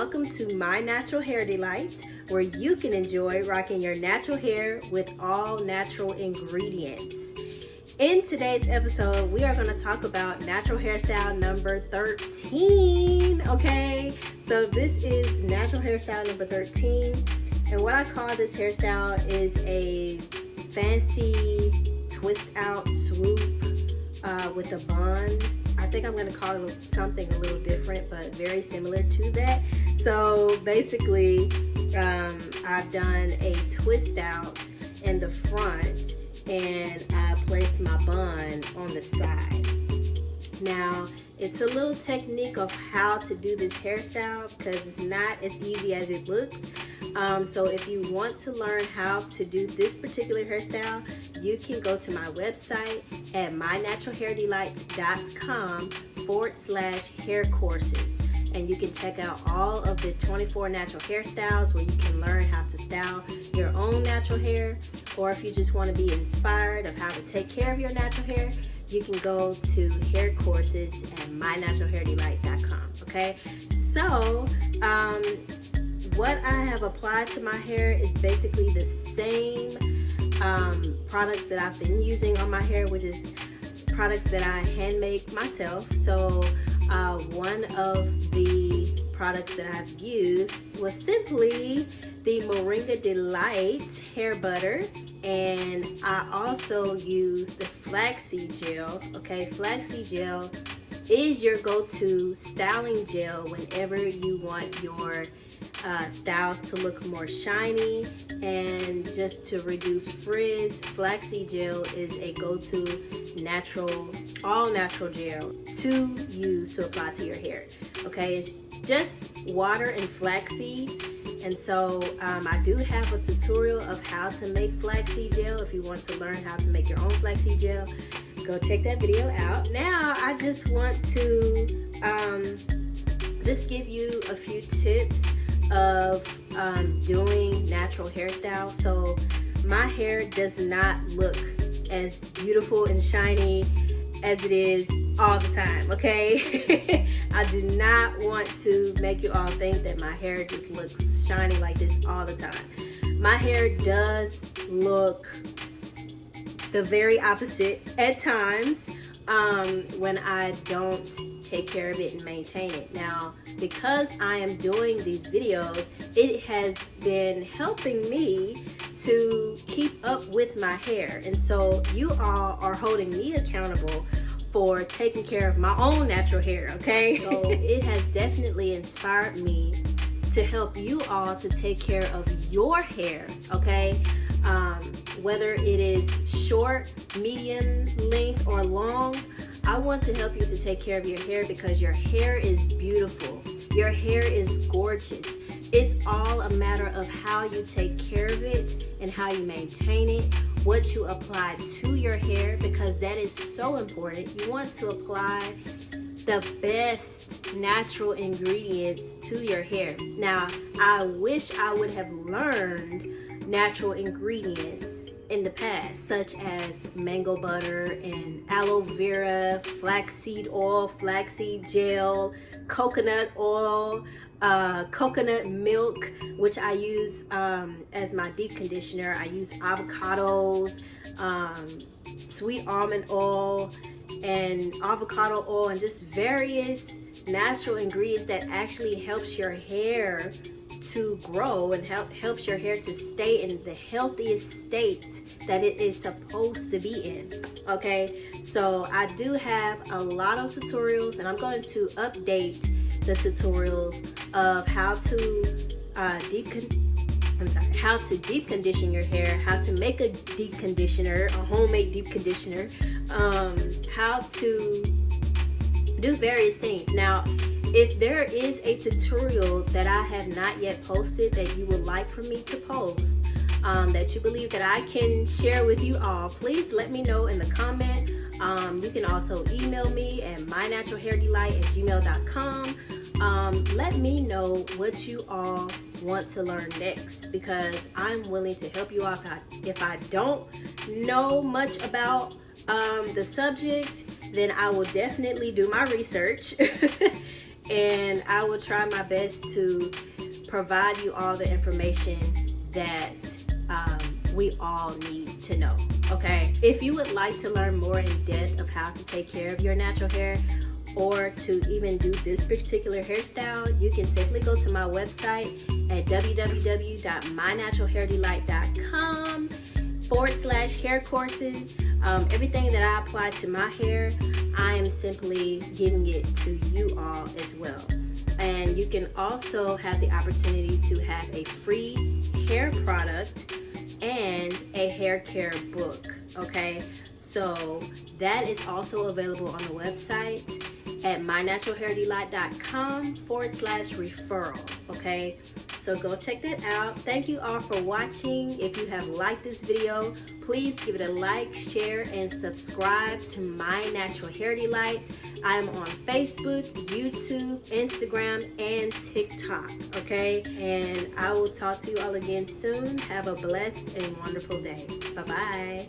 welcome to My Natural Hair Delight, where you can enjoy rocking your natural hair with all natural ingredients. In today's episode, we are going to talk about natural hairstyle number 13, okay? So this is natural hairstyle number 13, and what I call this hairstyle is a fancy twist out swoop with a bun. I think I'm going to call it something a little different, but very similar to that. So basically, I've done a twist out in the front and I placed my bun on the side. Now, it's a little technique of how to do this hairstyle because it's not as easy as it looks. So if you want to learn how to do this particular hairstyle, you can go to my website at mynaturalhairdelight.com/hair courses. And you can check out all of the 24 natural hairstyles where you can learn how to style your own natural hair. Or if you just want to be inspired of how to take care of your natural hair, you can go to hair courses at mynaturalhairdelight.com. Okay, so what I have applied to my hair is basically the same products that I've been using on my hair, which is products that I hand make myself. So one of the products that I've used was simply the Moringa Delight hair butter, and I also used the flaxseed gel. Okay, flaxseed gel is your go-to styling gel whenever you want your styles to look more shiny and just to reduce frizz. Flaxseed gel is a go-to all natural gel to use to apply to your hair. Okay, it's just water and flaxseed. And so I do have a tutorial of how to make flaxseed gel. If you want to learn how to make your own flaxseed gel, go check that video out. Now I just want to just give you a few tips of doing natural hairstyle. So my hair does not look as beautiful and shiny as it is all the time, okay? I do not want to make you all think that my hair just looks shiny like this all the time. My hair does look the very opposite at times when I don't take care of it and maintain it. Now, because I am doing these videos, it has been helping me to keep up with my hair. And so you all are holding me accountable for taking care of my own natural hair, okay? So it has definitely inspired me to help you all to take care of your hair, okay? Whether it is short, medium length, or long, I want to help you to take care of your hair because your hair is beautiful. Your hair is gorgeous. It's all a matter of how you take care of it and how you maintain it, what you apply to your hair, because that is so important. You want to apply the best natural ingredients to your hair. Now, I wish I would have learned natural ingredients in the past, such as mango butter and aloe vera, flaxseed oil, flaxseed gel, coconut oil, coconut milk, which I use as my deep conditioner. I use avocados, sweet almond oil, and avocado oil, and just various natural ingredients that actually helps your hair to grow and helps your hair to stay in the healthiest state that it is supposed to be in. Okay, so I do have a lot of tutorials, and I'm going to update the tutorials of how to deep condition your hair, how to make a deep conditioner, a homemade deep conditioner, how to do various things. Now, if there is a tutorial that I have not yet posted that you would like for me to post, that you believe that I can share with you all, please let me know in the comment. You can also email me at mynaturalhairdelight@gmail.com. Let me know what you all want to learn next, because I'm willing to help you out. If I don't know much about the subject, then I will definitely do my research and I will try my best to provide you all the information that we all need to know, okay? If you would like to learn more in depth of how to take care of your natural hair, or to even do this particular hairstyle, you can simply go to my website at www.mynaturalhairdelight.com/hair courses. Everything that I apply to my hair, I am simply giving it to you all as well. And you can also have the opportunity to have a free hair product and a hair care book, okay? So that is also available on the website at mynaturalhairdelight.com/referral, okay? So go check that out. Thank you all for watching. If you have liked this video, please give it a like, share, and subscribe to My Natural Hair Delight. I am on Facebook, YouTube, Instagram, and TikTok, okay? And I will talk to you all again soon. Have a blessed and wonderful day. Bye-bye.